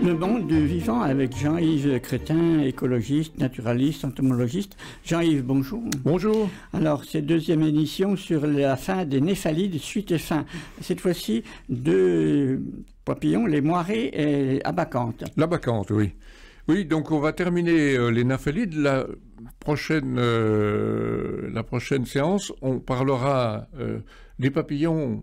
Le monde du vivant avec Jean-Yves Crétin, écologiste, naturaliste, entomologiste. Jean-Yves, bonjour. Bonjour. Alors, c'est deuxième émission sur la fin des néphalides, suite et fin. Cette fois-ci, deux papillons, les moirés et l'abacanthe. L'abacanthe, oui. Oui, donc on va terminer les nymphalides. La prochaine séance, on parlera des papillons,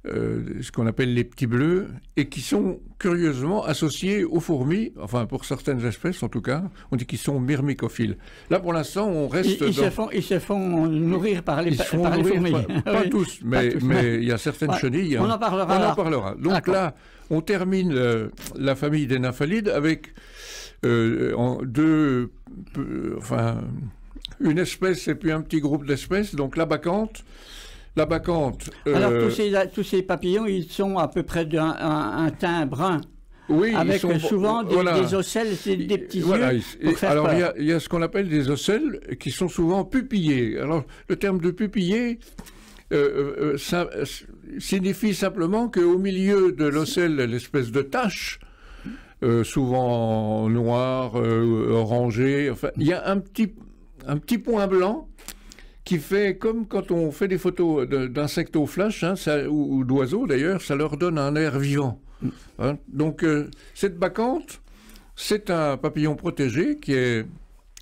ce qu'on appelle les petits bleus, et qui sont curieusement associés aux fourmis, enfin pour certaines espèces en tout cas, on dit qu'ils sont myrmicophiles. Là pour l'instant on reste... Ils se font nourrir par les fourmis. Pas tous, mais il y a certaines chenilles. On en parlera. Donc là, on termine la famille des nymphalides avec une espèce et puis un petit groupe d'espèces, donc l'abacanthe. Alors tous ces papillons, ils sont à peu près d'un teint brun. Oui, avec souvent des ocelles, des petits yeux. Alors il y a ce qu'on appelle des ocelles qui sont souvent pupillés. Alors le terme de pupillé ça signifie simplement qu'au milieu de l'ocelle, l'espèce de tache, souvent noire, orangée, enfin il y a un petit point blanc qui fait comme quand on fait des photos d'insectes au flash, hein, ou d'oiseaux d'ailleurs, ça leur donne un air vivant. Hein. Donc cette bacanthe, c'est un papillon protégé qui est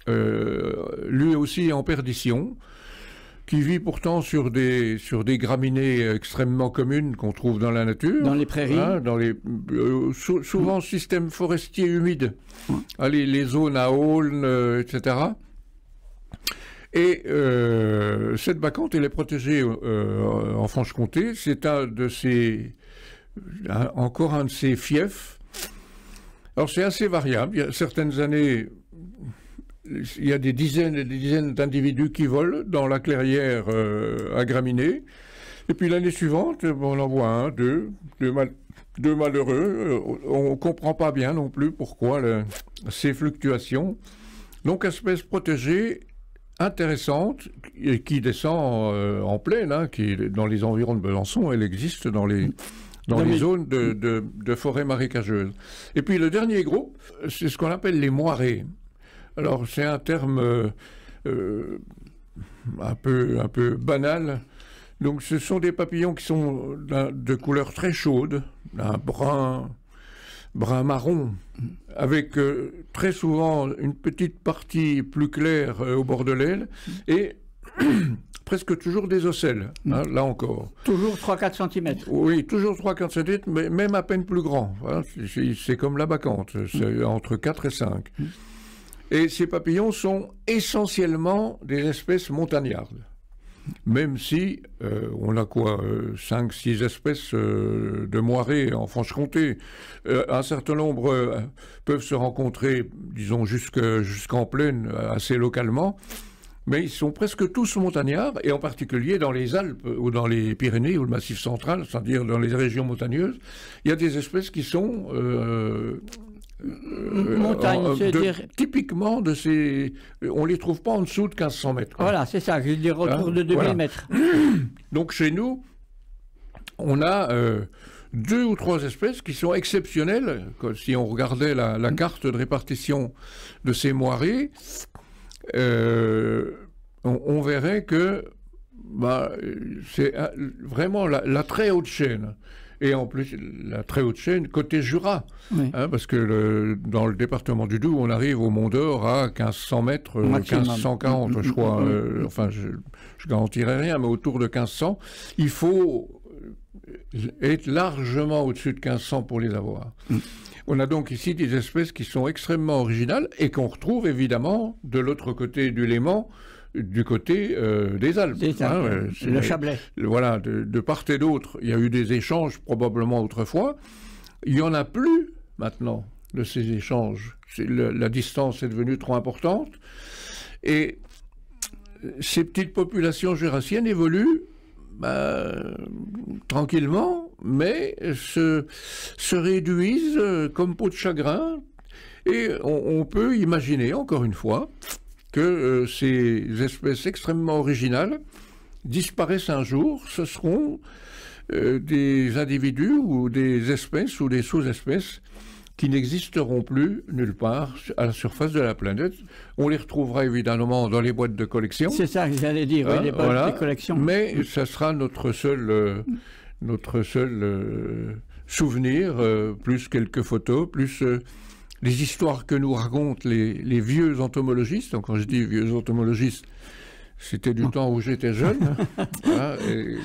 lui aussi en perdition, qui vit pourtant sur des graminées extrêmement communes qu'on trouve dans la nature. Dans les prairies. Hein, souvent système forestier humide. Hein, les zones à aulnes, etc. Et cette bacanthe, elle est protégée en Franche-Comté. C'est encore un de ses fiefs. Alors c'est assez variable. Il y a certaines années, il y a des dizaines et des dizaines d'individus qui volent dans la clairière à graminées. Et puis l'année suivante, on en voit un, deux malheureux. On ne comprend pas bien non plus pourquoi ces fluctuations. Donc espèce protégée, intéressante, et qui descend en plaine, hein, dans les environs de Besançon, elle existe dans les zones de forêt marécageuse. Et puis le dernier groupe, c'est ce qu'on appelle les moirés. Alors c'est un terme un peu banal. Donc ce sont des papillons qui sont de couleur très chaude, un brun marron, avec très souvent une petite partie plus claire au bord de l'aile, et presque toujours des ocelles, hein, là encore. Toujours 3-4 cm. Oui, toujours 3-4 cm, mais même à peine plus grand. Hein. C'est comme l'abacanthe, c'est entre 4 et 5. Et ces papillons sont essentiellement des espèces montagnardes. Même si on a 5-6 espèces de moirés en Franche-Comté. Un certain nombre peuvent se rencontrer, disons, jusqu'en plaine, assez localement. Mais ils sont presque tous montagnards, et en particulier dans les Alpes, ou dans les Pyrénées, ou le Massif central, c'est-à-dire dans les régions montagneuses, il y a des espèces qui sont... typiquement de ces... On ne les trouve pas en dessous de 1500 mètres. Quoi. Voilà, c'est ça, je veux dire autour de 2000 mètres. Donc chez nous, on a 2 ou 3 espèces qui sont exceptionnelles. Si on regardait la carte de répartition de ces moirés, on verrait que c'est vraiment la très haute chaîne. Et en plus, la très haute chaîne, côté Jura, oui. Hein, parce que dans le département du Doubs, on arrive au Mont d'Or à 1500 mètres, 1540, je crois. Enfin, je garantirai rien, mais autour de 1500. Il faut être largement au-dessus de 1500 pour les avoir. On a donc ici des espèces qui sont extrêmement originales et qu'on retrouve évidemment de l'autre côté du Léman, du côté des Alpes. Le Chablais. Voilà, de part et d'autre. Il y a eu des échanges probablement autrefois. Il n'y en a plus maintenant de ces échanges. La distance est devenue trop importante. Et ces petites populations jurassiennes évoluent tranquillement, mais se réduisent comme peau de chagrin. Et on peut imaginer, encore une fois, que ces espèces extrêmement originales disparaissent un jour. Ce seront des individus ou des espèces ou des sous-espèces qui n'existeront plus nulle part à la surface de la planète. On les retrouvera évidemment dans les boîtes de collection. C'est ça que j'allais dire, oui, les boîtes de collection. Mais ça sera notre seul souvenir, plus quelques photos, plus les histoires que nous racontent les vieux entomologistes. Donc, quand je dis vieux entomologistes, c'était du temps où j'étais jeune. Voilà, et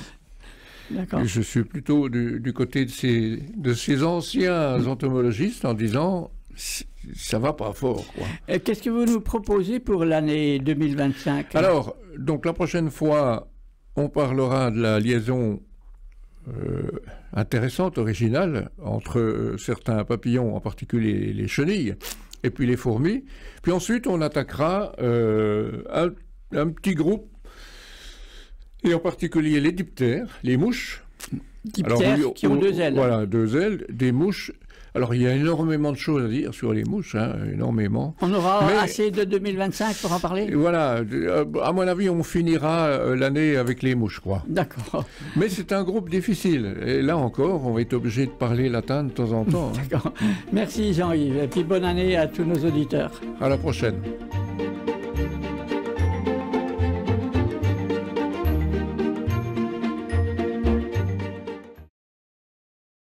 je suis plutôt du côté de ces anciens entomologistes en disant ça va pas fort, quoi. Qu'est-ce que vous nous proposez pour l'année 2025? Alors, donc la prochaine fois, on parlera de la liaison intéressante, originale, entre certains papillons, en particulier les chenilles, et puis les fourmis. Puis ensuite, on attaquera un petit groupe, et en particulier les diptères, les mouches. Diptères qui ont 2 ailes. Voilà, 2 ailes, des mouches. Alors, il y a énormément de choses à dire sur les mouches, hein, énormément. On aura assez de 2025 pour en parler? Voilà, à mon avis, on finira l'année avec les mouches, je crois. D'accord. Mais c'est un groupe difficile. Et là encore, on va être obligé de parler latin de temps en temps. D'accord. Merci Jean-Yves. Et puis bonne année à tous nos auditeurs. À la prochaine.